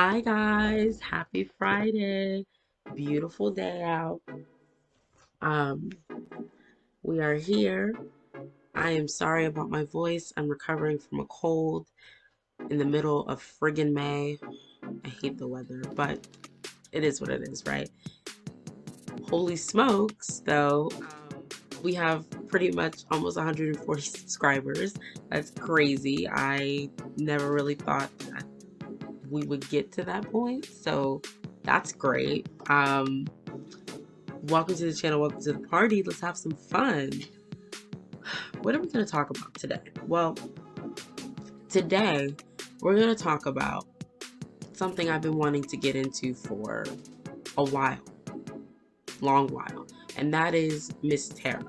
Hi guys, happy Friday. Beautiful day out. Um, we are here. I am sorry about my voice. I'm recovering from a cold in the middle of friggin' May. I hate the weather, but it is what it is, right? Holy smokes, though. We have pretty much almost 140 subscribers. That's crazy. I never really thought that we would get to that point, so that's great. Welcome to the channel, welcome to the party. Let's have some fun. What are we going to talk about today? Well, today we're going to talk about something I've been wanting to get into for a while, long while, and that is Miss Terra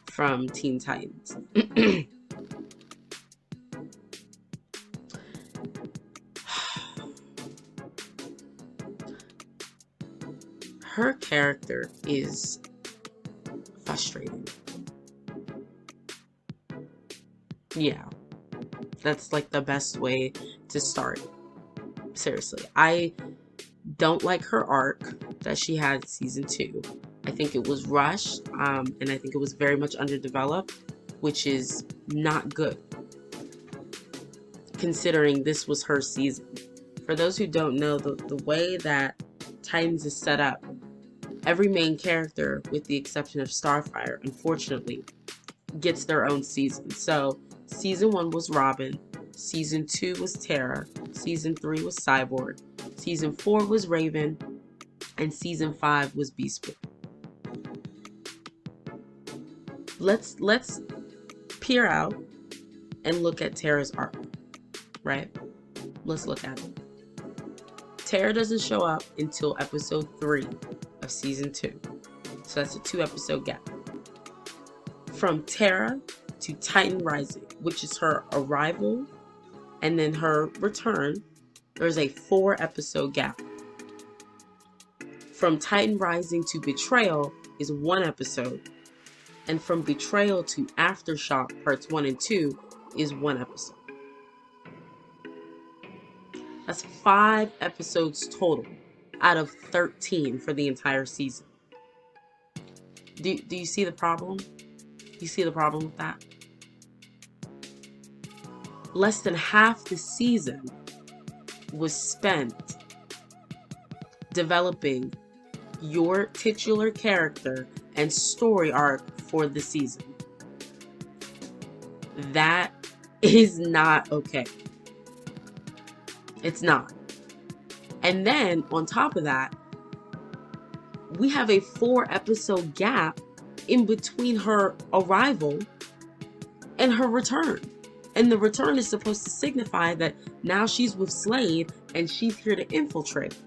from Teen Titans. Her character is frustrating. Yeah, that's like the best way to start. Seriously, I don't like her arc that she had season 2. I think it was rushed, and I think it was very much underdeveloped, which is not good considering this was her season. For those who don't know, the way that Titans is set up, every main character, with the exception of Starfire, unfortunately, gets their own season. So season 1 was Robin, season 2 was Terra, season 3 was Cyborg, season 4 was Raven, and season 5 was Beast Boy. Let's peer out and look at Terra's arc, right? Let's look at it. Terra doesn't show up until episode 3 of season 2. So that's a 2-episode gap. From Terra to Titan Rising, which is her arrival and then her return, there's a 4-episode gap. From Titan Rising to Betrayal is 1 episode. And from Betrayal to Aftershock parts 1 and 2 is 1 episode. That's 5 episodes total out of 13 for the entire season. Do you see the problem? Do you see the problem with that? Less than half the season was spent developing your titular character and story arc for the season. That is not okay. It's not. And then on top of that, we have a 4-episode gap in between her arrival and her return. And the return is supposed to signify that now she's with Slade and she's here to infiltrate.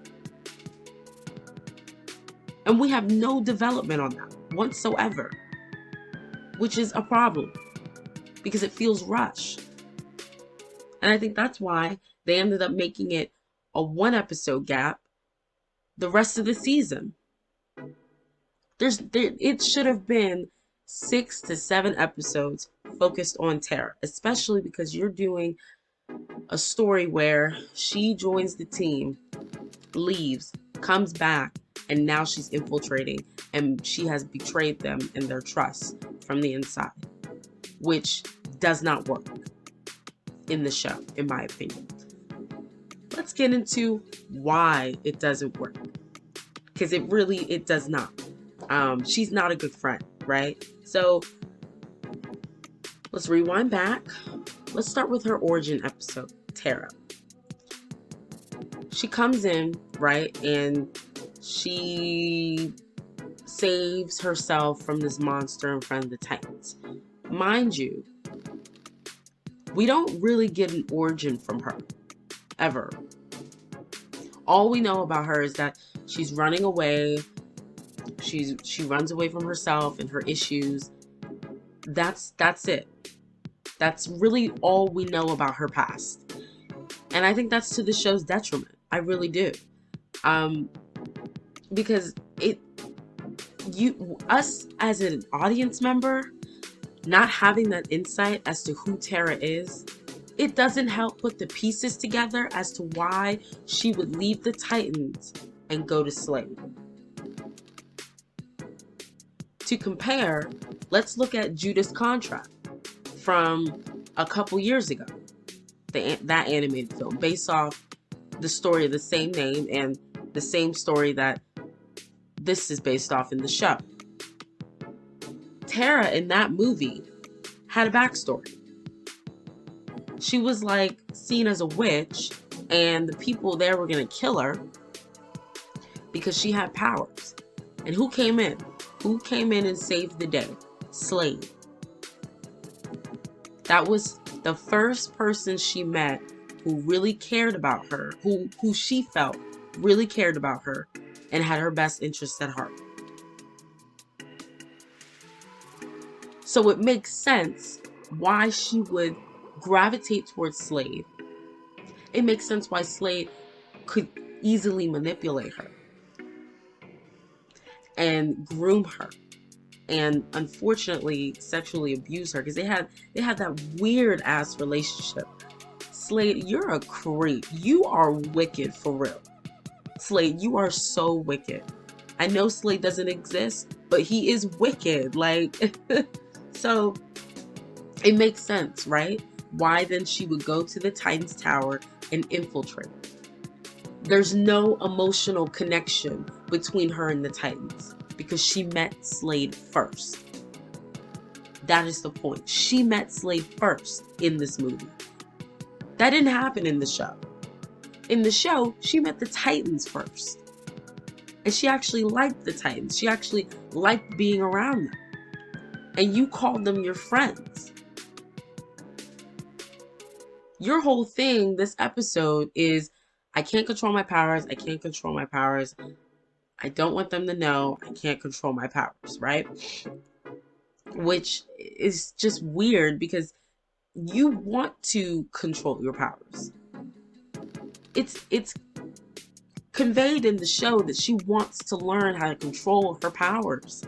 And we have no development on that whatsoever, which is a problem because it feels rushed. And I think that's why they ended up making it a 1-episode gap the rest of the season. It should have been 6 to 7 episodes focused on Terra, especially because you're doing a story where she joins the team, leaves, comes back, and now she's infiltrating, and she has betrayed them and their trust from the inside, which does not work in the show, in my opinion. Let's get into why it doesn't work, because it does not. She's not a good friend, right? So let's rewind back. Let's start with her origin episode, Terra. She comes in, right, and she saves herself from this monster in front of the Titans. Mind you, we don't really get an origin from her, ever. All we know about her is that she's running away. She runs away from herself and her issues. That's it. That's really all we know about her past. And I think that's to the show's detriment. I really do. Because us as an audience member, not having that insight as to who Terra is, It doesn't help put the pieces together as to why she would leave the Titans and go to Slade. To compare, let's look at Judas Contract from a couple years ago. That animated film based off the story of the same name and the same story that this is based off in the show. Terra in that movie had a backstory. She was like seen as a witch, and the people there were going to kill her because she had powers. And who came in? Who came in and saved the day? Slade. That was the first person she met who really cared about her, who she felt really cared about her and had her best interests at heart. So it makes sense why she would gravitate towards Slade. It makes sense why Slade could easily manipulate her and groom her and unfortunately sexually abuse her, because they had that weird ass relationship. Slade, you're a creep. You are wicked for real. Slade, you are so wicked. I know Slade doesn't exist, but he is wicked. Like, so it makes sense, right? Why then she would go to the Titans Tower and infiltrate. There's no emotional connection between her and the Titans because she met Slade first. That is the point. She met Slade first in this movie. That didn't happen in the show. In the show, she met the Titans first. And she actually liked the Titans. She actually liked being around them. And you called them your friends. Your whole thing this episode is, I can't control my powers. I can't control my powers. I don't want them to know I can't control my powers, right? Which is just weird because you want to control your powers. It's conveyed in the show that she wants to learn how to control her powers.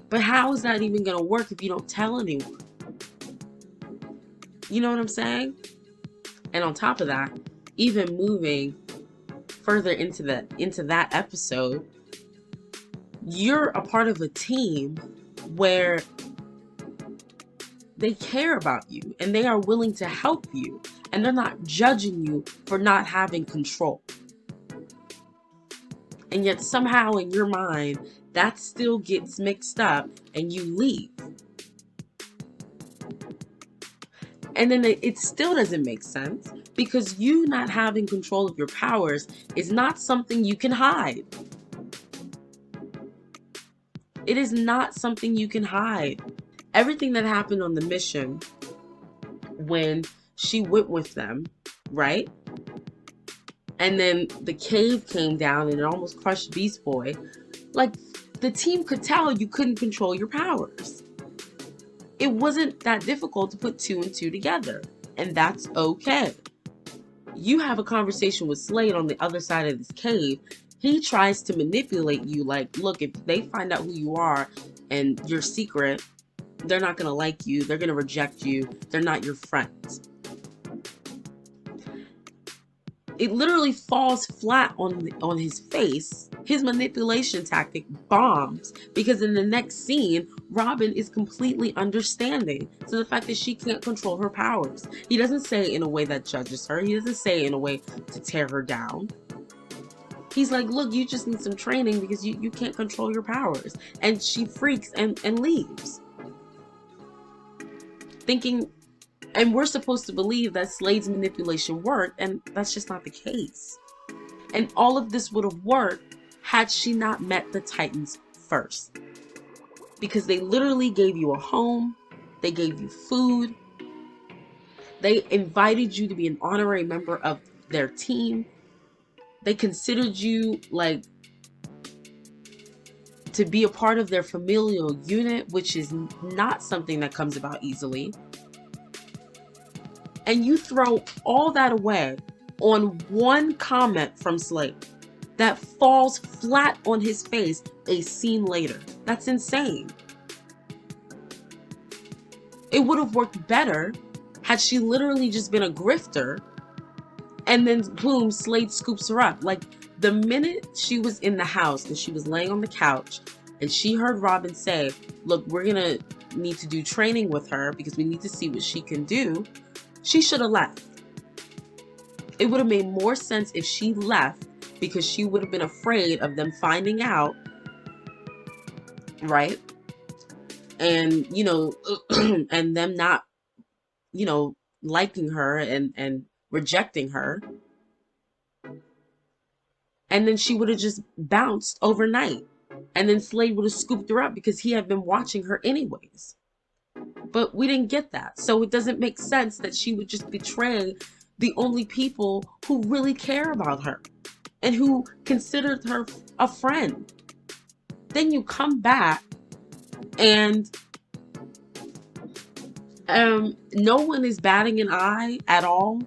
But how is that even going to work if you don't tell anyone? You know what I'm saying? And on top of that, even moving further into that episode, you're a part of a team where they care about you and they are willing to help you, and they're not judging you for not having control. And yet somehow in your mind, that still gets mixed up and you leave. And then it still doesn't make sense because you not having control of your powers is not something you can hide. It is not something you can hide. Everything that happened on the mission when she went with them, right? And then the cave came down and it almost crushed Beast Boy. Like, the team could tell you couldn't control your powers. It wasn't that difficult to put 2 and 2 together, and that's okay. You have a conversation with Slade on the other side of this cave. He tries to manipulate you like, look, if they find out who you are and your secret, they're not going to like you. They're going to reject you. They're not your friends. It literally falls flat on his face. His manipulation tactic bombs because in the next scene, Robin is completely understanding to the fact that she can't control her powers. He doesn't say it in a way that judges her. He doesn't say it in a way to tear her down. He's like, look, you just need some training because you can't control your powers. And she freaks and leaves. Thinking, and we're supposed to believe that Slade's manipulation worked, and that's just not the case. And all of this would have worked had she not met the Titans first. Because they literally gave you a home, they gave you food, they invited you to be an honorary member of their team, they considered you like to be a part of their familial unit, which is not something that comes about easily. And you throw all that away on one comment from Slade that falls flat on his face a scene later. That's insane. It would have worked better had she literally just been a grifter, and then boom, Slade scoops her up. Like, the minute she was in the house and she was laying on the couch and she heard Robin say, look, we're gonna need to do training with her because we need to see what she can do, she should have left. It would have made more sense if she left, because she would have been afraid of them finding out, right? And, you know, and them not, you know, liking her and rejecting her. And then she would have just bounced overnight. And then Slade would have scooped her up because he had been watching her anyways. But we didn't get that. So it doesn't make sense that she would just betray the only people who really care about her and who considered her a friend. Then you come back and no one is batting an eye at all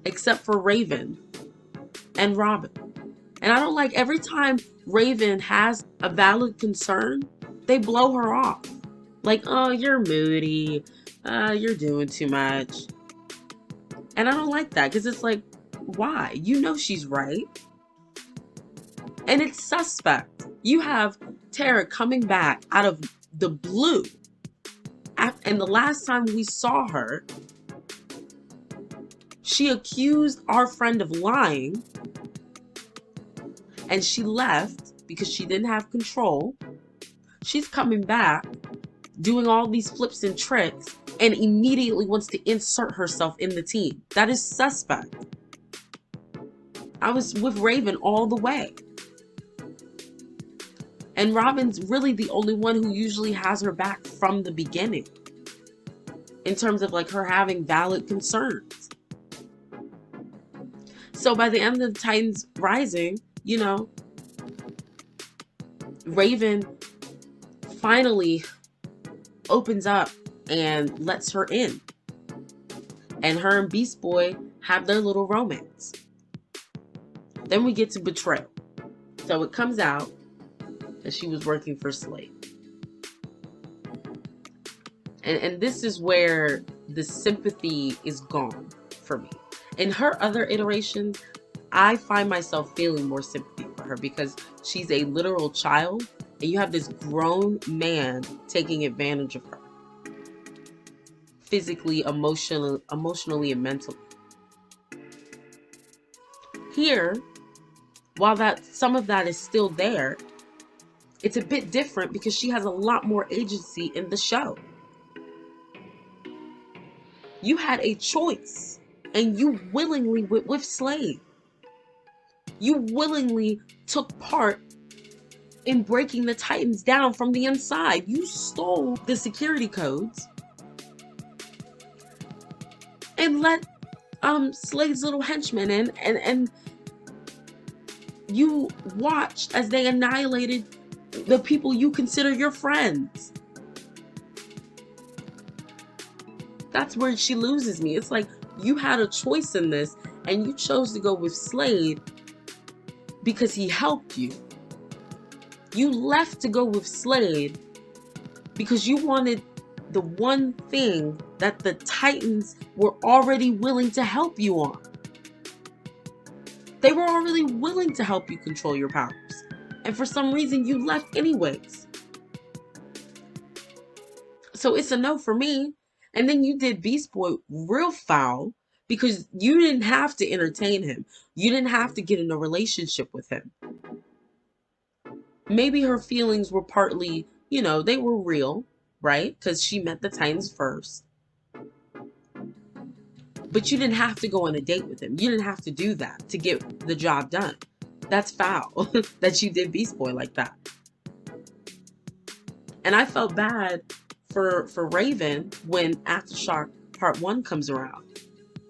except for Raven and Robin. And I don't like, every time Raven has a valid concern, they blow her off. Like, oh, you're moody. You're doing too much. And I don't like that, because it's like, why? You know she's right. And it's suspect. You have Terra coming back out of the blue. And the last time we saw her, she accused our friend of lying. And she left because she didn't have control. She's coming back, doing all these flips and tricks, and immediately wants to insert herself in the team. That is suspect. I was with Raven all the way. And Robin's really the only one who usually has her back from the beginning, in terms of like her having valid concerns. So by the end of the Titans Rising, you know, Raven finally opens up and lets her in. And her and Beast Boy have their little romance. Then we get to Betrayal. So it comes out that she was working for Slade. And this is where the sympathy is gone for me. In her other iterations, I find myself feeling more sympathy for her because she's a literal child and you have this grown man taking advantage of her. Physically, emotionally, and mentally. Here, while that some of that is still there, it's a bit different because she has a lot more agency in the show. You had a choice and you willingly went with Slade. You willingly took part in breaking the Titans down from the inside. You stole the security codes and let Slade's little henchmen in, and you watched as they annihilated the people you consider your friends. That's where she loses me. It's like you had a choice in this and you chose to go with Slade because he helped you. You left to go with Slade because you wanted the one thing that the Titans were already willing to help you on. They were already willing to help you control your powers. And for some reason, you left anyways. So it's a no for me. And then you did Beast Boy real foul because you didn't have to entertain him. You didn't have to get in a relationship with him. Maybe her feelings were partly, you know, they were real, right? Because she met the Titans first. But you didn't have to go on a date with him. You didn't have to do that to get the job done. That's foul that you did Beast Boy like that. And I felt bad for Raven when Aftershock Part 1 comes around.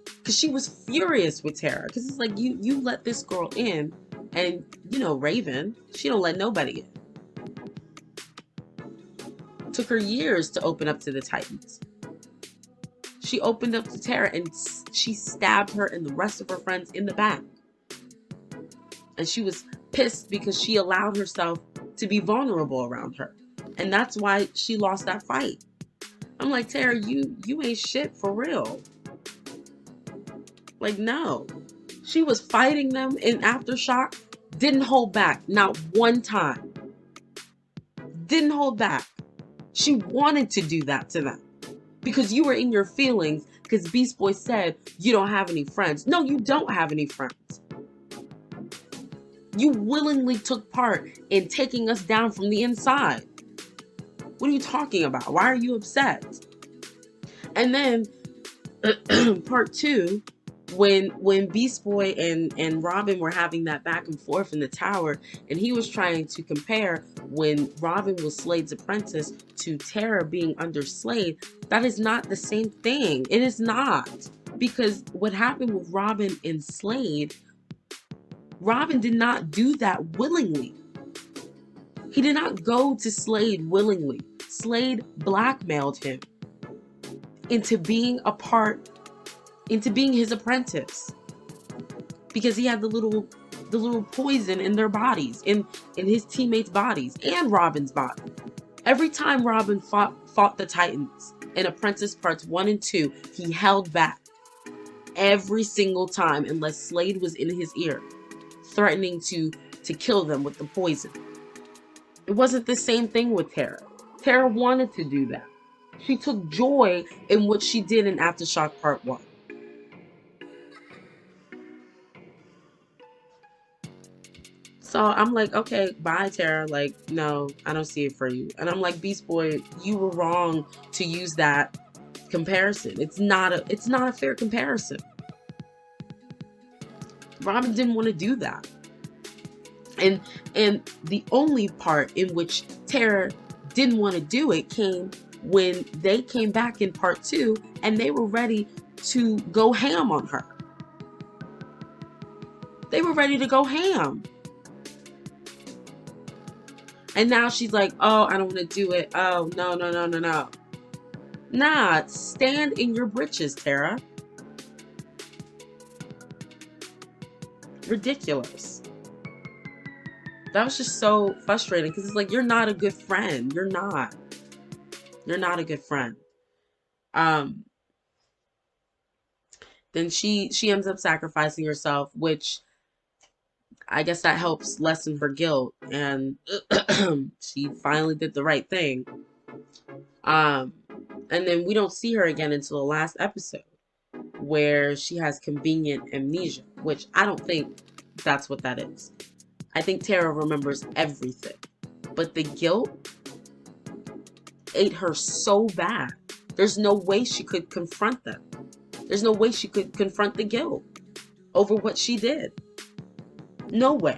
Because she was furious with Terra. Because it's like, you let this girl in. And, you know, Raven, she don't let nobody in. It took her years to open up to the Titans. She opened up to Terra and she stabbed her and the rest of her friends in the back. And she was pissed because she allowed herself to be vulnerable around her. And that's why she lost that fight. I'm like, Terra, you ain't shit for real. Like, no. She was fighting them in Aftershock, didn't hold back, not one time. Didn't hold back. She wanted to do that to them because you were in your feelings because Beast Boy said you don't have any friends. No, you don't have any friends. You willingly took part in taking us down from the inside. What are you talking about? Why are you upset? And then part two, when Beast Boy and Robin were having that back and forth in the tower, and he was trying to compare when Robin was Slade's apprentice to Terra being under Slade, that is not the same thing. It is not. Because what happened with Robin and Slade, Robin did not do that willingly. He did not go to Slade willingly. Slade blackmailed him into being his apprentice because he had the little poison in their bodies, in his teammates' bodies and Robin's body. Every time Robin fought the Titans in Apprentice Parts 1 and 2, he held back every single time unless Slade was in his ear, threatening to kill them with the poison. It wasn't the same thing with Terra. Terra wanted to do that. She took joy in what she did in Aftershock Part 1. So I'm like, okay, bye, Terra. Like, no, I don't see it for you. And I'm like, Beast Boy, you were wrong to use that comparison. It's not a fair comparison. Robin didn't want to do that. And the only part in which Terra didn't want to do it came when they came back in part 2 and they were ready to go ham on her. They were ready to go ham. And now she's like, oh, I don't want to do it. Oh, no. Nah, stand in your britches, Terra. Ridiculous. That was just so frustrating because it's like, you're not a good friend. You're not a good friend. Then she ends up sacrificing herself, which I guess that helps lessen her guilt, and she finally did the right thing. And then we don't see her again until the last episode, where she has convenient amnesia, which I don't think that's what that is. I think Terra remembers everything, but the guilt ate her so bad. There's no way she could confront them. There's no way she could confront the guilt over what she did. No way.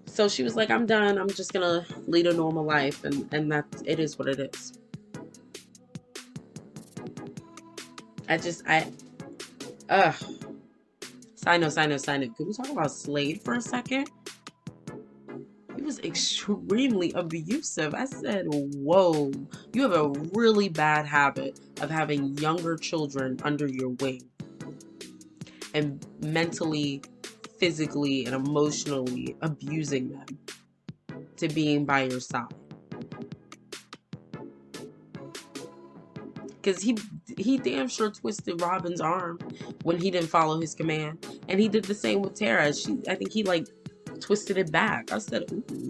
So she was like, I'm done. I'm just gonna lead a normal life, and that it is what it is. Side note. Can we talk about Slade for a second? He was extremely abusive. I said, whoa, you have a really bad habit of having younger children under your wing and mentally, physically, and emotionally abusing them to being by your side. Because he damn sure twisted Robin's arm when he didn't follow his command. And he did the same with Terra. I think he like twisted it back. I said, ooh.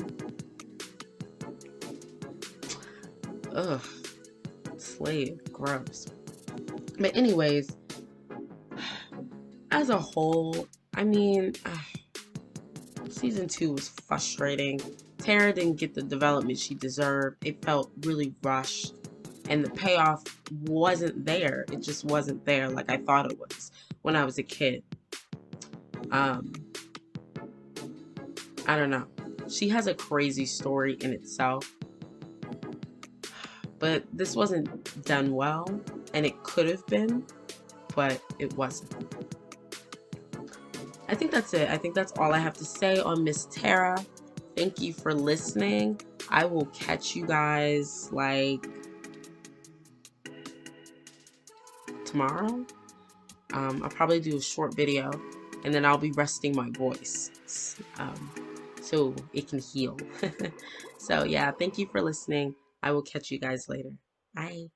Ugh. Slade. Gross. But anyways, as a whole, I mean, season 2 was frustrating. Terra didn't get the development she deserved. It felt really rushed. And the payoff wasn't there. It just wasn't there like I thought it was when I was a kid. I don't know. She has a crazy story in itself. But this wasn't done well. And it could have been. But it wasn't. I think that's it. I think that's all I have to say on Miss Terra. Thank you for listening. I will catch you guys like tomorrow. I'll probably do a short video and then I'll be resting my voice. so it can heal. So, yeah, thank you for listening. I will catch you guys later. Bye.